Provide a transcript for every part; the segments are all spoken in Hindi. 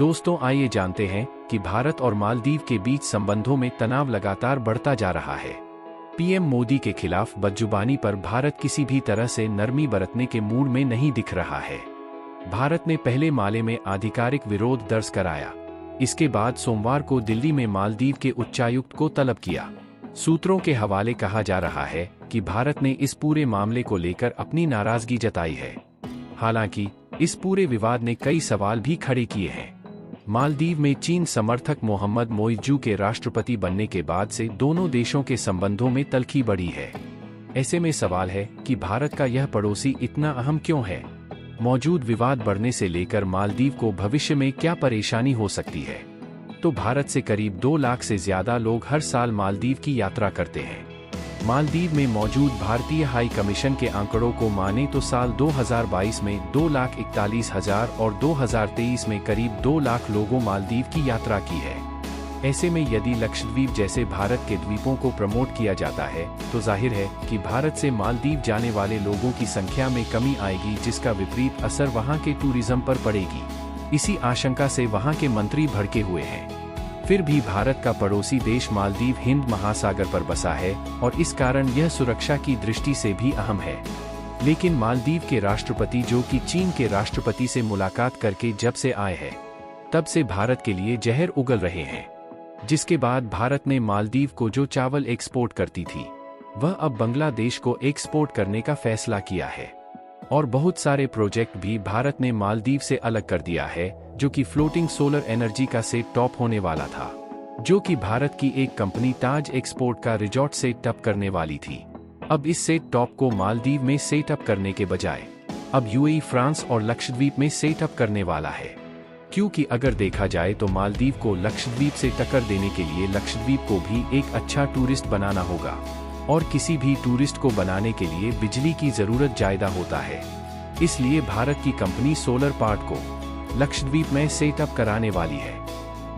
दोस्तों, आइए जानते हैं कि भारत और मालदीव के बीच संबंधों में तनाव लगातार बढ़ता जा रहा है। पीएम मोदी के खिलाफ बदजुबानी पर भारत किसी भी तरह से नरमी बरतने के मूड में नहीं दिख रहा है। भारत ने पहले माले में आधिकारिक विरोध दर्ज कराया। इसके बाद सोमवार को दिल्ली में मालदीव के उच्चायुक्त को तलब किया। सूत्रों के हवाले कहा जा रहा है कि भारत ने इस पूरे मामले को लेकर अपनी नाराजगी जताई है। हालांकि इस पूरे विवाद ने कई सवाल भी खड़े किए हैं। मालदीव में चीन समर्थक मोहम्मद मोइज़ू के राष्ट्रपति बनने के बाद से दोनों देशों के संबंधों में तल्खी बढ़ी है। ऐसे में सवाल है कि भारत का यह पड़ोसी इतना अहम क्यों है? मौजूद विवाद बढ़ने से लेकर मालदीव को भविष्य में क्या परेशानी हो सकती है? तो भारत से करीब 2 लाख से ज्यादा लोग हर साल मालदीव की यात्रा करते हैं। मालदीव में मौजूद भारतीय हाई कमीशन के आंकड़ों को माने तो साल 2022 में 2,41,000 और 2023 में करीब 2 लाख लोगों मालदीव की यात्रा की है। ऐसे में यदि लक्षद्वीप जैसे भारत के द्वीपों को प्रमोट किया जाता है तो जाहिर है कि भारत से मालदीव जाने वाले लोगों की संख्या में कमी आएगी, जिसका विपरीत असर वहां के टूरिज्म पर पड़ेगी। इसी आशंका से वहां के मंत्री भड़के हुए हैं। फिर भी भारत का पड़ोसी देश मालदीव हिंद महासागर पर बसा है और इस कारण यह सुरक्षा की दृष्टि से भी अहम है। लेकिन मालदीव के राष्ट्रपति, जो कि चीन के राष्ट्रपति से मुलाकात करके जब से आए हैं, तब से भारत के लिए जहर उगल रहे हैं। जिसके बाद भारत ने मालदीव को जो चावल एक्सपोर्ट करती थी, वह अब बांग्लादेश को एक्सपोर्ट करने का फैसला किया है। और बहुत सारे प्रोजेक्ट भी भारत ने मालदीव से अलग कर दिया है, जो कि फ्लोटिंग सोलर एनर्जी का सेट टॉप होने वाला था, जो कि भारत की एक कंपनी ताज एक्सपोर्ट का रिजॉर्ट सेट अप करने वाली थी। अब इस सेट टॉप को मालदीव में सेट अप करने के बजाय अब यूएई, फ्रांस और लक्षद्वीप में सेट अप करने वाला है। क्योंकि अगर देखा जाए तो मालदीव को लक्षद्वीप से टक्कर देने के लिए लक्षद्वीप को भी एक अच्छा टूरिस्ट बनाना होगा, और किसी भी टूरिस्ट को बनाने के लिए बिजली की जरूरत ज्यादा होता है। इसलिए भारत की कंपनी सोलर पार्क को लक्षद्वीप में सेटअप कराने वाली है।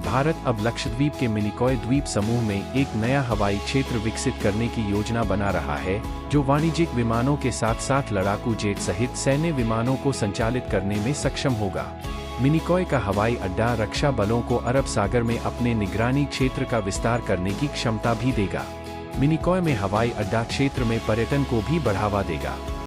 भारत अब लक्षद्वीप के मिनिकॉय द्वीप समूह में एक नया हवाई क्षेत्र विकसित करने की योजना बना रहा है, जो वाणिज्यिक विमानों के साथ साथ लड़ाकू जेट सहित सैन्य विमानों को संचालित करने में सक्षम होगा। मिनिकॉय का हवाई अड्डा रक्षा बलों को अरब सागर में अपने निगरानी क्षेत्र का विस्तार करने की क्षमता भी देगा। मिनिकॉय में हवाई अड्डा क्षेत्र में पर्यटन को भी बढ़ावा देगा।